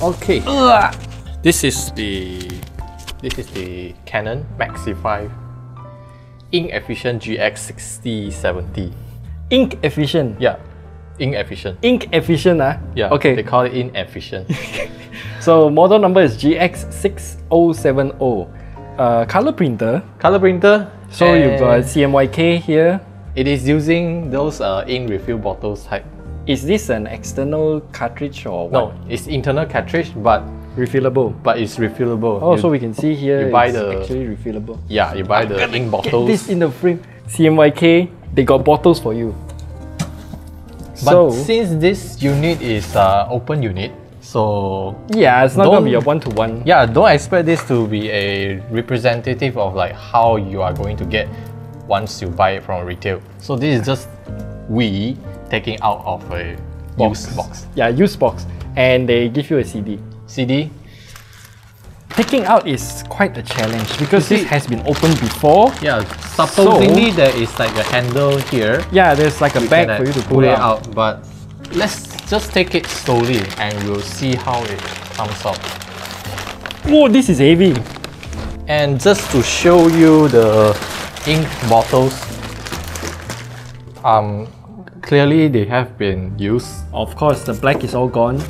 Okay. This is the Canon MAXIFY ink efficient GX6070. Ink efficient. Yeah, ink efficient. Ink efficient, Yeah. Okay. They call it ink efficient. So model number is GX6070. Color printer. Color printer. So you've got CMYK here. It is using those ink refill bottles type. Is this an external cartridge or what? No, it's internal cartridge, but refillable. it's refillable. Oh, so we can see here you buy it's the actually refillable. Yeah, you buy the ink bottles. Get this in the frame. CMYK, they got bottles for you. But So since this unit is open unit, so yeah, it's not gonna be a one-to-one. Yeah, don't expect this to be a representative of like how you are going to get once you buy it from retail. So this is just we taking out of a used box. Yeah, used box, and they give you a CD. CD. Taking out is quite a challenge because this has been opened before. Yeah, supposedly there is like a handle here. Yeah, there's like a bag for you to pull it out. But let's just take it slowly and we'll see how it comes out. Oh, this is heavy. And just to show you the ink bottles, clearly they have been used. Of course, the black is all gone.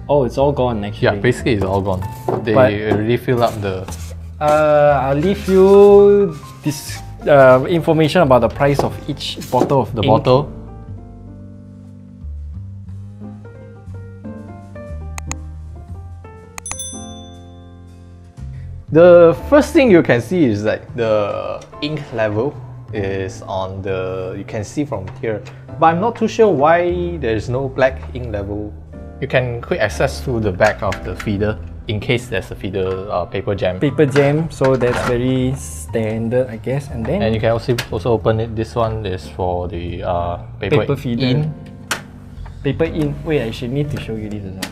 Oh, it's all gone actually. Yeah, basically it's all gone. They already fill up the... I'll leave you this information about the price of each bottle of the bottle. The first thing you can see is like the ink level is on the, you can see from here, but I'm not too sure why there's no black ink level. You can quick access through the back of the feeder in case there's a feeder paper jam. Paper jam, so that's very standard, I guess. And then you can also open it. This one is for the paper feeder. in. Paper in. Wait, I should need to show you this as well.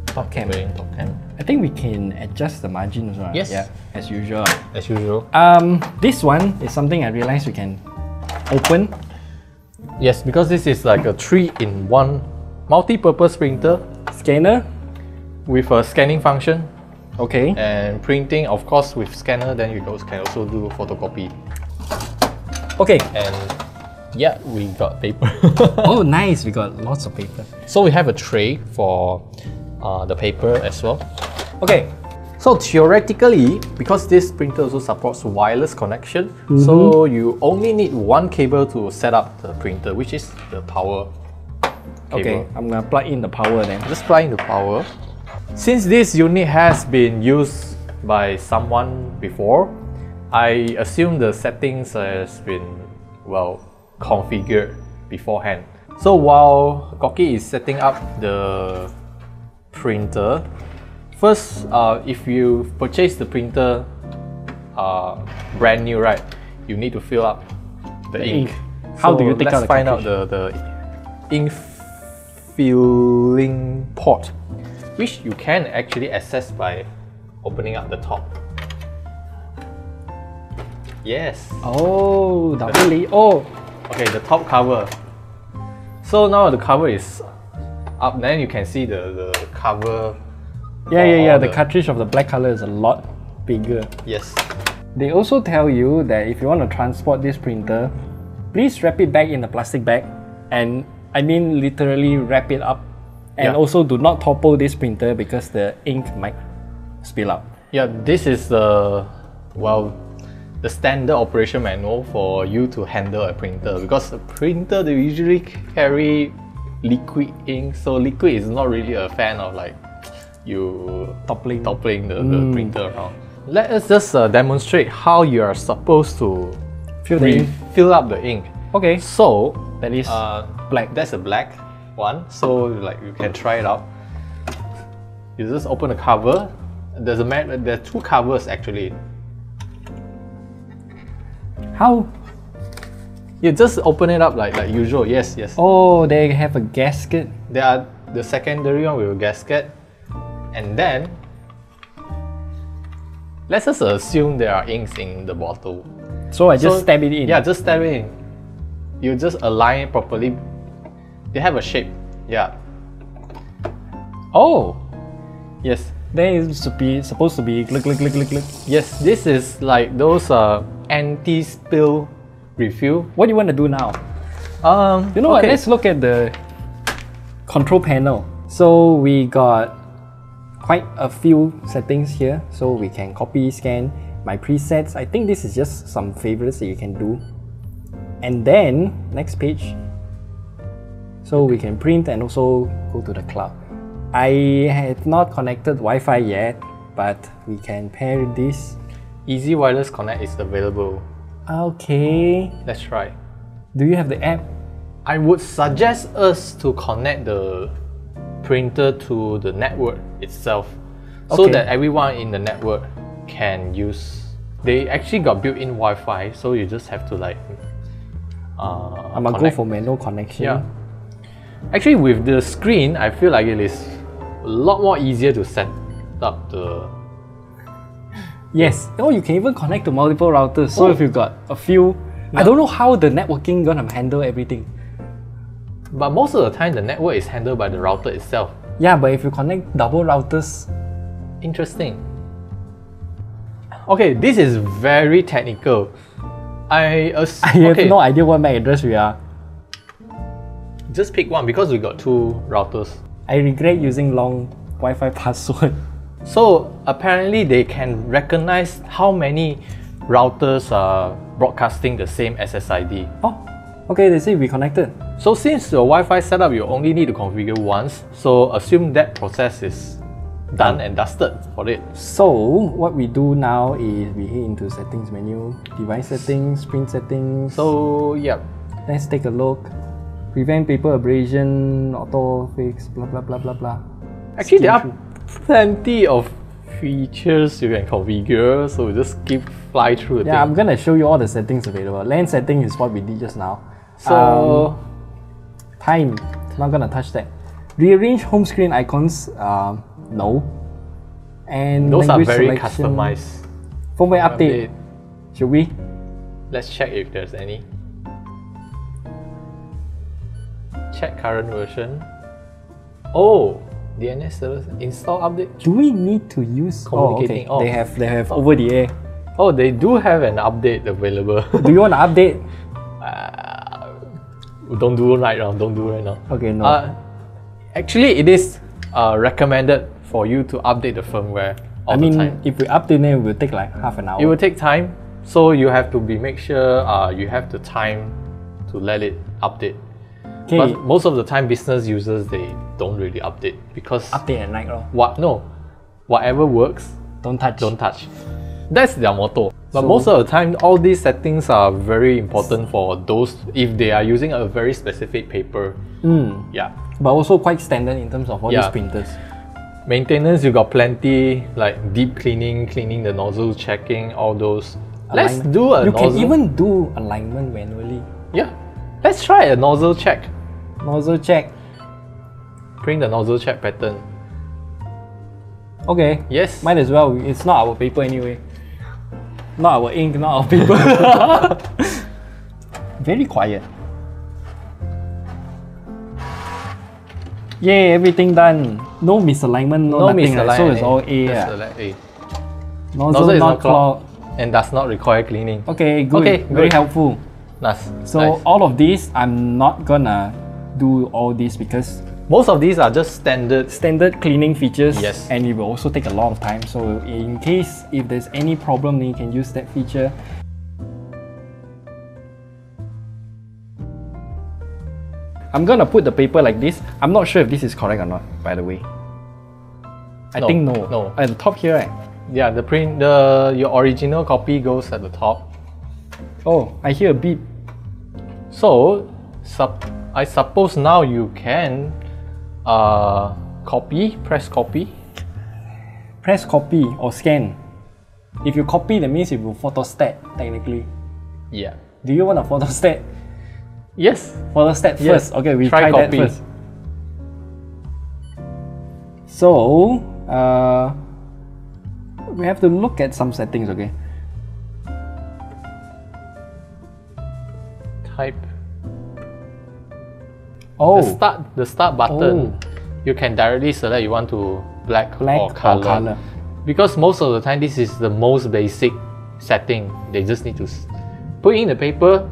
Top cam. Top cam. I think we can adjust the margin as well. Yes. Yeah, as usual. As usual. This one is something I realized we can open. Yes, because this is like a 3-in-1 multi-purpose printer. Scanner. With a scanning function. Okay. And printing, of course, with scanner, then you can also do photocopy. Okay. And yeah, we got paper. Oh, nice. We got lots of paper. So we have a tray for the paper as well. Okay. So theoretically, because this printer also supports wireless connection, so you only need one cable to set up the printer, which is the power cable. Okay, I'm gonna plug in the power then. Just plug in the power. Since this unit has been used by someone before, I assume the settings has been, well, configured beforehand. So while Koki is setting up the printer, first, if you purchase the printer brand new, right, you need to fill up the ink. How do you take out the let's find out the ink filling port, which you can actually access by opening up the top. Yes. Oh, double. Oh. Okay, the top cover. So now the cover is up, then you can see the cover. Yeah. The cartridge of the black color is a lot bigger. Yes. They also tell you that if you want to transport this printer, please wrap it back in the plastic bag, and I mean literally wrap it up. And also do not topple this printer because the ink might spill out. Yeah, this is the standard operation manual for you to handle a printer, because a printer, they usually carry liquid ink, so liquid is not really a fan of like you toppling the printer around. Let us just demonstrate how you are supposed to fill up the ink. Okay, so that is black. That's a black one, so like you can try it out. You just open the cover. There are two covers actually. How? You just open it up like usual. Yes. Oh, they have a gasket. They are the secondary one with a gasket, and then let's just assume there are inks in the bottle. So I just stab it in. Yeah, just stab it in. You just align it properly. They have a shape. Yeah. Oh, Yes. Then it's supposed to be click, click, click, click, click. Yes, this is like those anti-spill refill. What do you want to do now? You know what? Let's look at the control panel. So we got quite a few settings here. So we can copy, scan my presets. I think this is just some favorites that you can do. And then next page. So we can print and also go to the cloud. I have not connected Wi-Fi yet, but we can pair this. Easy Wireless Connect is available. Okay. Let's try. Do you have the app? I would suggest us to connect the printer to the network itself, so that everyone in the network can use. They actually got built-in Wi-Fi, so you just have to like. I'm gonna go for manual connection. Yeah. Actually, with the screen, I feel like it is a lot more easier to set up the. Yes. Oh, you can even connect to multiple routers. So if you've got a few, I don't know how the networking gonna handle everything. But most of the time, the network is handled by the router itself. Yeah, but if you connect double routers. Interesting. Okay, this is very technical. I have no idea what MAC address we are. Just pick one because we got two routers. I regret using long Wi-Fi password. So apparently they can recognize how many routers are broadcasting the same SSID. Oh, okay, they say we connected. So since your Wi-Fi setup, you only need to configure once. So assume that process is done and dusted for it. So what we do now is we hit into settings menu, device settings, print settings. So yeah, let's take a look. Prevent paper abrasion, auto fix, blah blah blah blah blah. Actually, there are plenty of features you can configure, so we just fly through the thing. I'm gonna show you all the settings available. Lens setting is what we did just now. So time, not gonna touch that. Rearrange home screen icons, no. And those are very selection, customized. Firmware update. Should we? Let's check if there's any. Check current version. Oh, DNS server install update. Do we need to use communicating? Oh, okay. They have over the air. Oh, they do have an update available. Do you want to update? Don't do it right now. Don't do it right now. Okay, no. Actually, it is recommended for you to update the firmware all the time. If we update it, it will take like half an hour. It will take time, so you have to make sure you have the time to let it update. Okay. But most of the time, business users, they don't really update because update at night, no? Whatever works, don't touch. That's their motto. But most of the time, all these settings are very important for those if they are using a very specific paper. Yeah. But also quite standard in terms of all these printers. Maintenance, you got plenty, like deep cleaning, cleaning the nozzle, checking, all those. Let's do a nozzle. You can even do alignment manually. Yeah. Let's try a nozzle check. Nozzle check. Print the nozzle check pattern. Okay. Yes. Might as well. It's not our paper anyway. Not our ink, not our paper. Very quiet. Yay, everything done. No misalignment, no nothing. Misalignment. So it's all A. Select A. Nozzle is not clogged. And does not require cleaning. Okay, good. Okay, very helpful. Nice. So all of these, I'm not gonna do all this because most of these are just standard cleaning features. Yes. And it will also take a lot of time. So in case if there's any problem, then you can use that feature. I'm gonna put the paper like this. I'm not sure if this is correct or not, by the way. I think no. No. At the top here, right? Yeah, your original copy goes at the top. Oh, I hear a beep. So, I suppose now you can press copy. Press copy or scan. If you copy, that means it will photostat, technically. Yeah. Do you want a photostat? Yes. Photostat first. Okay, we try that first. So, we have to look at some settings, okay? Type. Oh. The start button. You can directly select you want to black or color. Because most of the time this is the most basic setting. They just need to put in the paper,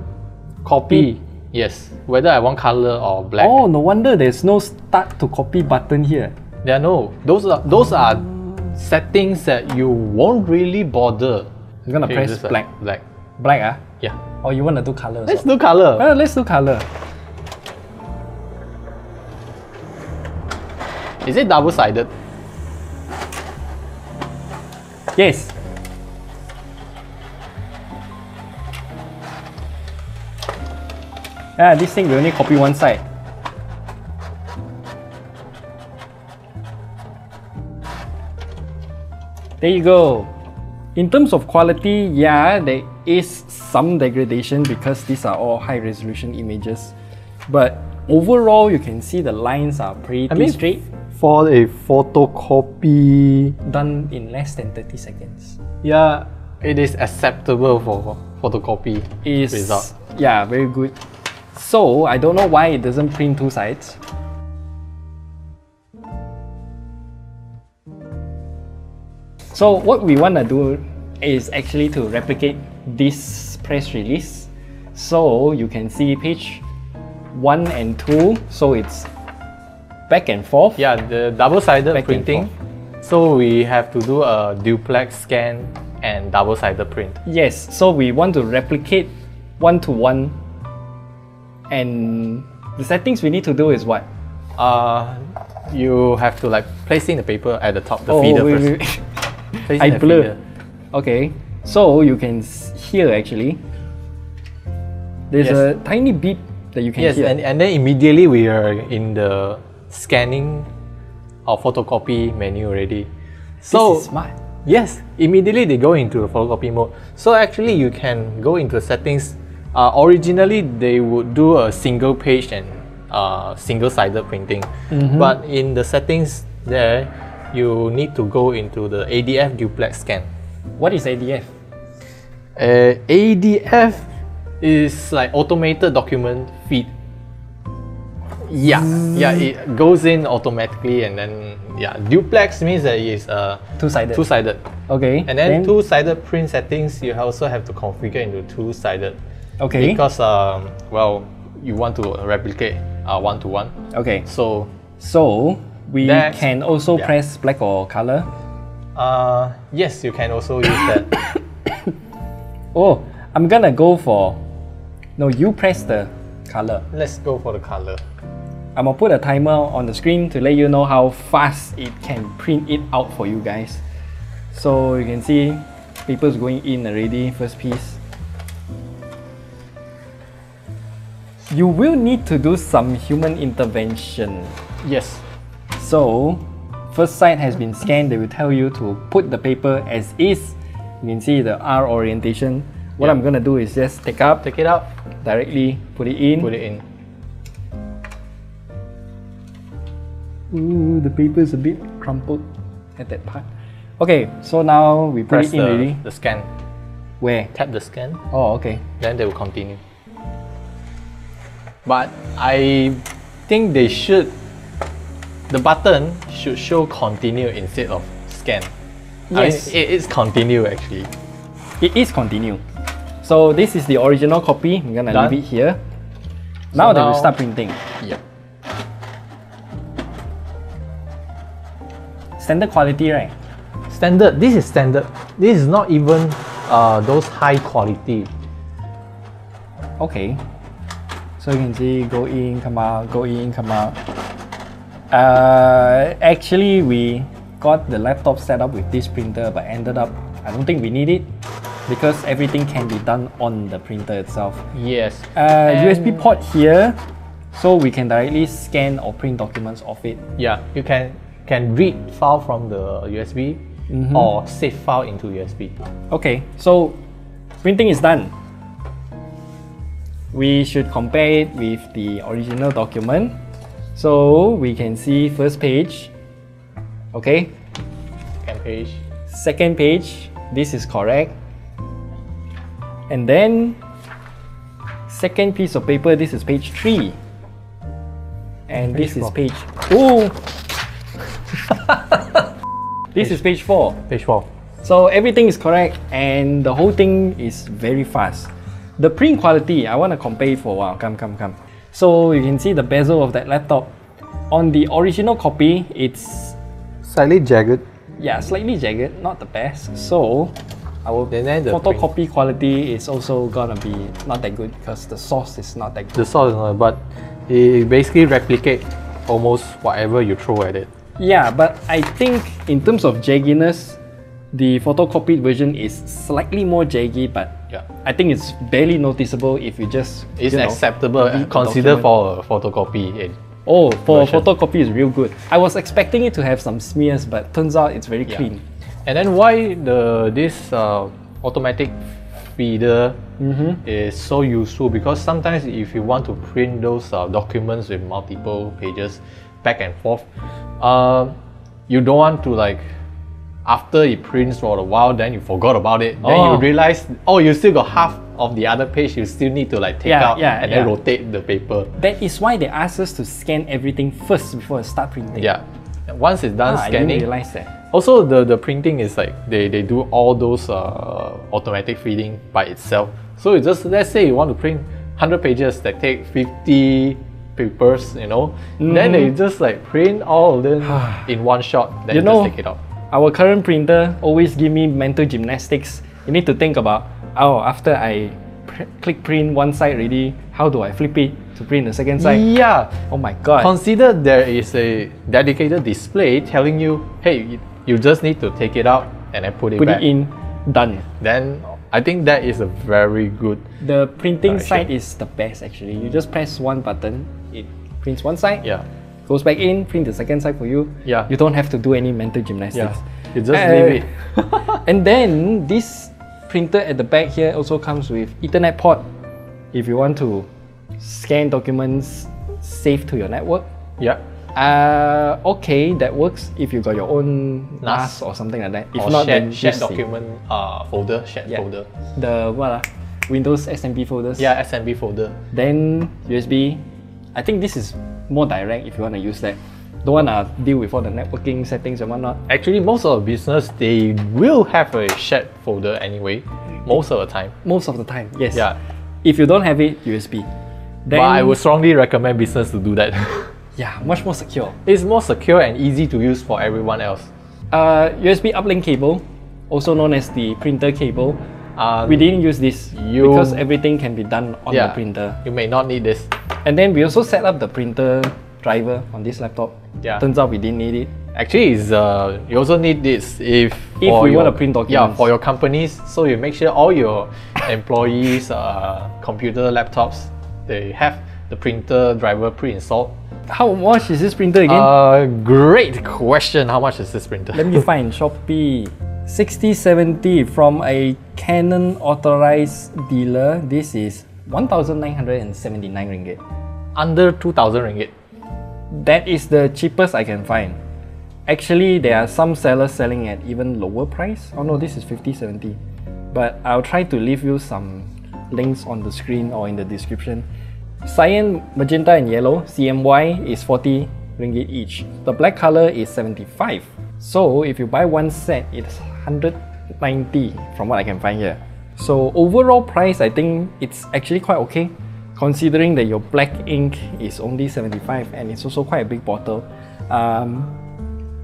copy. Yes, whether I want color or black. Oh, no wonder there's no start to copy button here. There are no. Those are settings that you won't really bother. I'm gonna press black. Black. Black, ah? Yeah. Or you wanna do color? Let's do color. Let's do color. Is it double-sided? Yes. This thing we only copy one side. There you go. In terms of quality, yeah, there is some degradation because these are all high resolution images. But overall, you can see the lines are pretty straight. For a photocopy Done in less than 30 seconds. Yeah, it is acceptable for photocopy result. Yeah, very good. So, I don't know why it doesn't print two sides. So what we want to do is actually to replicate this press release. So you can see page 1 and 2, so it's back and forth. Yeah, the double-sided printing. So we have to do a duplex scan and double-sided print. Yes, so we want to replicate 1-to-1, and the settings we need to do is what? You have to like place in the paper at the top, the feeder first. I blur. Okay, so you can hear actually. There's a tiny beep that you can hear. Yes, and then immediately we are in the scanning or photocopy menu already. So this is smart. Yes, immediately they go into the photocopy mode. So actually you can go into settings. Originally they would do a single page and single-sided printing. But in the settings there, you need to go into the ADF duplex scan. What is ADF? ADF is like automated document feed. Yeah, it goes in automatically, and then duplex means that it's two-sided. Two-sided. Okay. And then two-sided print settings you also have to configure into two-sided. Okay. Because well, you want to replicate one-to-one. Okay. So we can also press black or color. Yes, you can also use that. Oh, I'm gonna go for. No, you press the color. Let's go for the color. I'm gonna put a timer on the screen to let you know how fast it can print it out for you guys. So you can see papers going in already, first piece. You will need to do some human intervention. Yes. So, first side has been scanned. They will tell you to put the paper as is. You can see the R orientation. What I'm gonna do is just take it out, directly put it in. Ooh, the paper is a bit crumpled at that part. Okay, so now we put it in already. The scan. Where? Tap the scan. Oh, okay. Then they will continue. But I think the button should show continue instead of scan. Yes. I mean, it is continue actually. It is continue. So this is the original copy. I'm gonna leave it here. Now they will start printing. Yep. Standard quality, right? Standard. This is standard. This is not even those high quality. Okay. So you can see go in, come out, go in, come out. Actually, we got the laptop set up with this printer, but ended up, I don't think we need it because everything can be done on the printer itself. Yes. USB port here, so we can directly scan or print documents off it. Yeah, you can read file from the USB or save file into USB. Okay, so printing is done. We should compare it with the original document. So we can see first page, okay? Second page. Second page, this is correct. And then, second piece of paper, this is page 3. And this is page... Oh! This is page 4. Page 4. So everything is correct and the whole thing is very fast. The print quality, I want to compare it for a while. Come. So you can see the bezel of that laptop. On the original copy, it's Slightly jagged. yeah, slightly jagged, not the best. So our The photocopy quality is also gonna be not that good because the source is not that good. The source is not, but it basically replicate almost whatever you throw at it. Yeah, but I think in terms of jagginess, the photocopied version is slightly more jaggy, but Yeah. I think it's barely noticeable if you just It's you know, acceptable, read the considered document. for a photocopy. Oh, for version. photocopy is real good. I was expecting it to have some smears, but turns out it's very clean. And then why this automatic feeder is so useful, because sometimes if you want to print those documents with multiple pages back and forth, you don't want to, like, after it prints for a while, then you forgot about it. Then you realize, oh, you still got half of the other page you still need to, like, take out and then rotate the paper. That is why they ask us to scan everything first before I start printing. Yeah. And once it's done I scanning, didn't realize that. also the printing is like they do all those automatic feeding by itself. So it just, let's say you want to print 100 pages that take 50 papers, you know, then they just like print all of them in one shot, then you just take it out. Our current printer always give me mental gymnastics. You need to think about, oh, after I click print one side already, how do I flip it to print the second side? Yeah. Oh my god. Consider there is a dedicated display telling you, hey, you just need to take it out and then put it back. Put it in, done. Then I think that is a very good. The printing side is the best actually. You just press one button, it prints one side. Yeah. Goes back in, print the second side for you. Yeah. You don't have to do any mental gymnastics. Yeah. You just leave it. And then this printer at the back here also comes with Ethernet port. If you want to scan documents saved to your network. Yeah. Okay, that works if you got your own NAS or something like that. If or not, shared, then shared just document folder, shared folder. The Windows SMB folders. Yeah, SMB folder. Then USB. I think this is more direct if you want to use that. Don't want to deal with all the networking settings and whatnot. Actually, most of the business, they will have a shared folder anyway, most of the time. Most of the time, yes. Yeah. If you don't have it, USB. Then, But I would strongly recommend business to do that. yeah, much more secure. It's more secure and easy to use for everyone else. USB uplink cable, also known as the printer cable. We didn't use this because everything can be done on the printer. You may not need this. And then we also set up the printer driver on this laptop. Yeah. Turns out we didn't need it. Actually, you also need this if we want to print documents. Yeah, for your companies. So you make sure all your employees' computer laptops, they have the printer driver pre-installed. How much is this printer again? Great question. How much is this printer? Let me find Shopee. 6070 from a Canon authorized dealer. This is 1,979 ringgit. Under 2,000 ringgit. That is the cheapest I can find. Actually, there are some sellers selling at even lower price. Oh no, this is 5070. But I'll try to leave you some links on the screen or in the description. Cyan, magenta and yellow, CMY is 40 ringgit each. The black color is 75. So if you buy one set, it's 190 from what I can find here. So overall price, I think it's actually quite okay, considering that your black ink is only 75 and it's also quite a big bottle.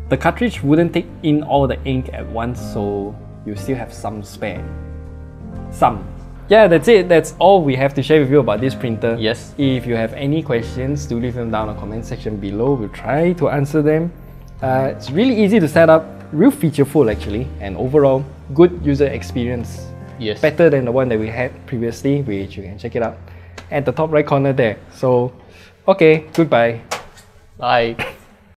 The cartridge wouldn't take in all the ink at once, so you still have some spare. Some. Yeah, that's it. That's all we have to share with you about this printer. Yes. If you have any questions, do leave them down in the comment section below. We'll try to answer them. It's really easy to set up, real featureful actually, and overall good user experience. Yes. Better than the one that we had previously, which you can check it out at the top right corner there. So, okay, goodbye. Bye.